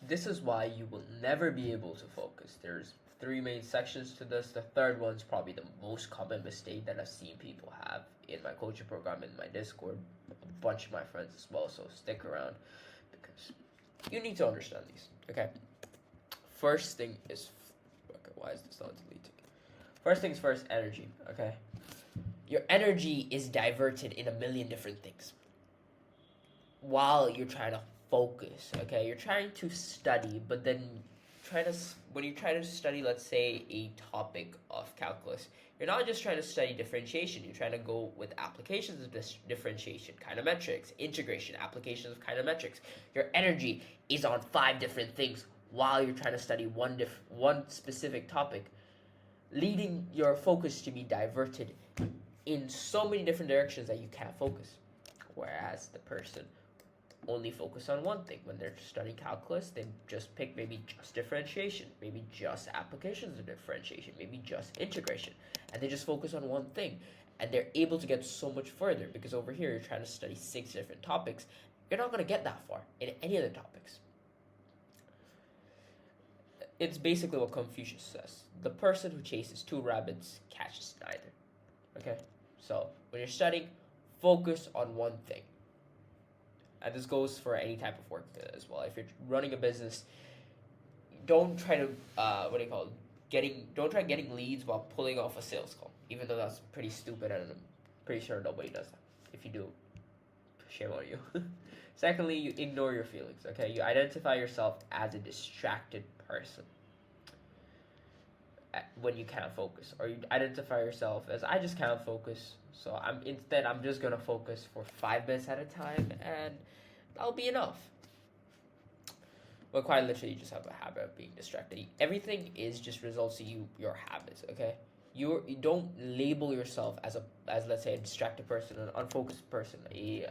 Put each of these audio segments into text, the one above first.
this is why you will never be able to focus. There's three main sections to this. The third one's probably the most common mistake that I've seen people have in my coaching program, in my Discord, a bunch of my friends as well. So stick around because you need to understand these. Okay. First thing is, okay, why is this not deleting? First things first, energy. Okay. Your energy is diverted in a million different things while you're trying to focus. Okay, you're trying to study, but then when you try to study, let's say, a topic of calculus, you're not just trying to study differentiation. You're trying to go with applications of this differentiation, kinemetrics, integration, applications of kinemetrics. Your energy is on 5 different things while you're trying to study one specific topic, leading your focus to be diverted in so many different directions that you can't focus. Whereas the person only focus on one thing. When they're studying calculus, they just pick maybe just differentiation, maybe just applications of differentiation, maybe just integration, and they just focus on one thing, and they're able to get so much further. Because over here you're trying to study 6 different topics, you're not going to get that far in any of the topics. It's basically what Confucius says: the person who chases 2 rabbits catches neither. Okay, so when you're studying, focus on one thing. And this goes for any type of work as well. If you're running a business, don't try to don't try getting leads while pulling off a sales call, even though that's pretty stupid, and I'm pretty sure nobody does that. If you do, shame on you. Secondly, you ignore your feelings. Okay, you identify yourself as a distracted person when you can't focus, or you identify yourself as, I just can't focus, so I'm just gonna focus for 5 minutes at a time, and that'll be enough. But quite literally, you just have a habit of being distracted. Everything is just results of your habits. Okay, you don't label yourself as let's say a distracted person, an unfocused person, a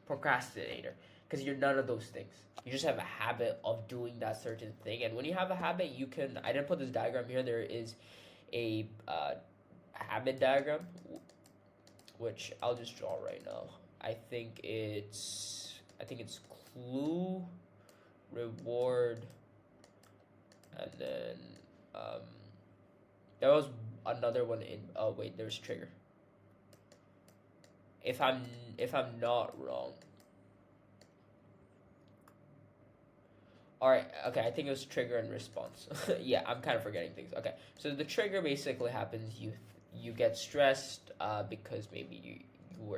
procrastinator, because you're none of those things. You just have a habit of doing that certain thing, and when you have a habit, you can. I didn't put this diagram here. There is a habit diagram, which I'll just draw right now. I think it's clue, reward, and then there was another one in. Oh wait, there's trigger. If I'm not wrong. Alright, okay, I think it was trigger and response. Yeah, I'm kind of forgetting things. Okay, so the trigger basically happens, you get stressed because maybe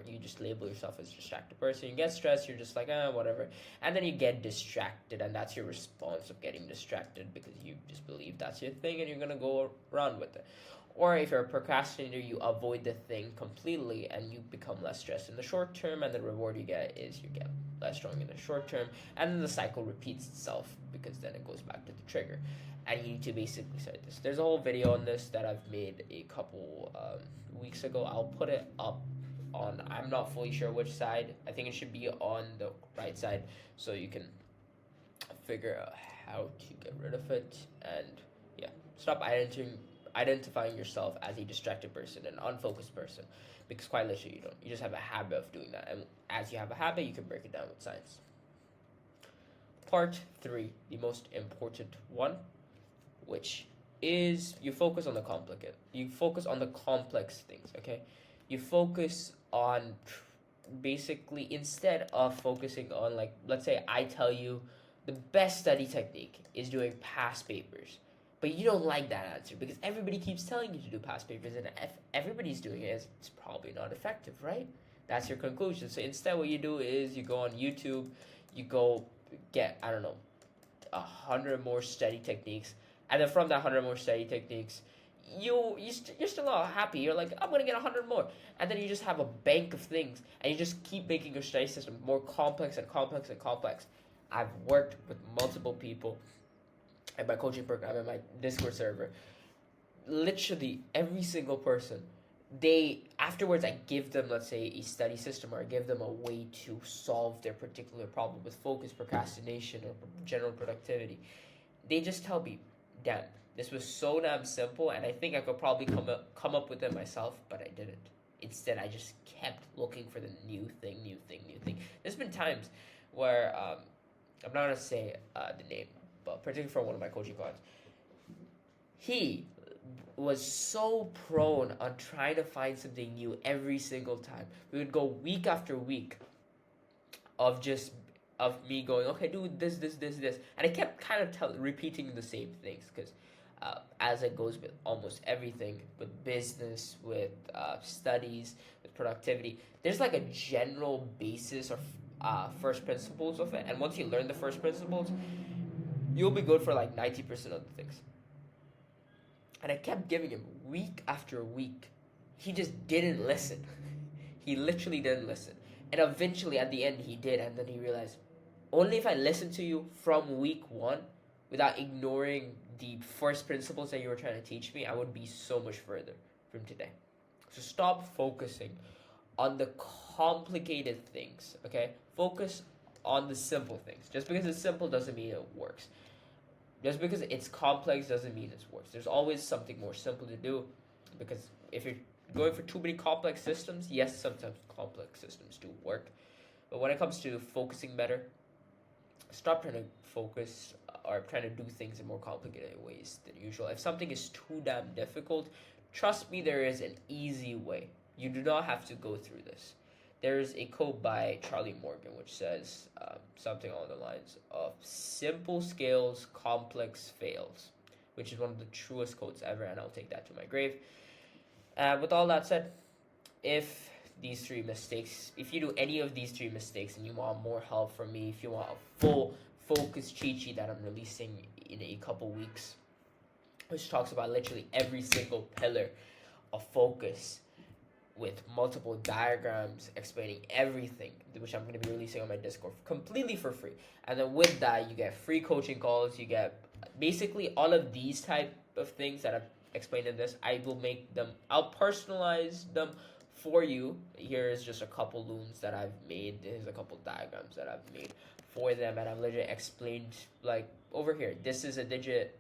you just label yourself as a distracted person. You get stressed, you're just like, whatever. And then you get distracted, and that's your response of getting distracted, because you just believe that's your thing and you're going to go around with it. Or if you're a procrastinator, you avoid the thing completely and you become less stressed in the short term, and the reward you get is you get less strong in the short term, and then the cycle repeats itself, because then it goes back to the trigger. And you need to basically set this. There's a whole video on this that I've made a couple weeks ago. I'll put it up on, I'm not fully sure which side. I think it should be on the right side, so you can figure out how to get rid of it. And yeah, stop identifying yourself as a distracted person, an unfocused person, because quite literally you don't. You just have a habit of doing that, and as you have a habit, you can break it down with science. Part 3, the most important one, which is you focus on the complex. You focus on the complex things. Okay, you focus on basically, instead of focusing on, like, let's say I tell you the best study technique is doing past papers, but you don't like that answer because everybody keeps telling you to do past papers, and if everybody's doing it, it's probably not effective, right? That's your conclusion. So instead, what you do is you go on YouTube, you go get, I don't know, 100 more study techniques, and then from that 100 more study techniques, you're still not happy. You're like, I'm gonna get 100 more, and then you just have a bank of things, and you just keep making your study system more complex and complex and complex. I've worked with multiple people at my coaching program, at my Discord server. Literally every single person, afterwards I give them, let's say, a study system, or I give them a way to solve their particular problem with focus, procrastination, or general productivity. They just tell me, damn, this was so damn simple, and I think I could probably come up with it myself, but I didn't. Instead, I just kept looking for the new thing. There's been times where I'm not gonna say the name, but particularly for one of my coaching clients, he was so prone on trying to find something new every single time. We would go week after week of just of me going, okay, do this, and I kept kind of repeating the same things because as it goes with almost everything, with business, with studies, with productivity, there's like a general basis or first principles of it, and once you learn the first principles, you'll be good for like 90% of the things. And I kept giving him week after week. He just didn't listen. He literally didn't listen. And eventually, at the end, he did. And then he realized, only if I listen to you from week one, without ignoring the first principles that you were trying to teach me, I would be so much further from today. So stop focusing on the complicated things, okay? Focus on the simple things. Just because it's simple doesn't mean it works. Just because it's complex doesn't mean it's worse. There's always something more simple to do, because if you're going for too many complex systems, yes, sometimes complex systems do work. But when it comes to focusing better, stop trying to focus or trying to do things in more complicated ways than usual. If something is too damn difficult, trust me, there is an easy way. You do not have to go through this. There's a quote by Charlie Morgan which says something along the lines of simple scales, complex fails, which is one of the truest quotes ever, and I'll take that to my grave. With all that said, if you do any of these three mistakes and you want more help from me, if you want a full focus cheat sheet that I'm releasing in a couple weeks, which talks about literally every single pillar of focus, with multiple diagrams explaining everything, which I'm going to be releasing on my Discord completely for free. And then with that, you get free coaching calls, you get basically all of these type of things that I've explained in this. I'll personalize them for you. Here is just a couple loons that I've made. Here's a couple diagrams that I've made for them, and I've literally explained, like, over here, this is a digit.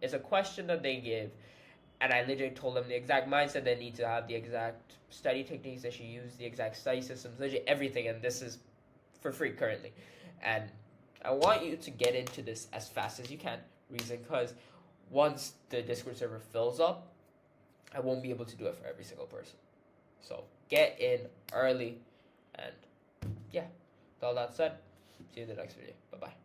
It's a question that they give, and I literally told them the exact mindset they need to have, the exact study techniques they should use, the exact study systems, literally everything, and this is for free currently. And I want you to get into this as fast as you can, reason because once the Discord server fills up, I won't be able to do it for every single person. So get in early, and yeah, with all that said, see you in the next video. Bye-bye.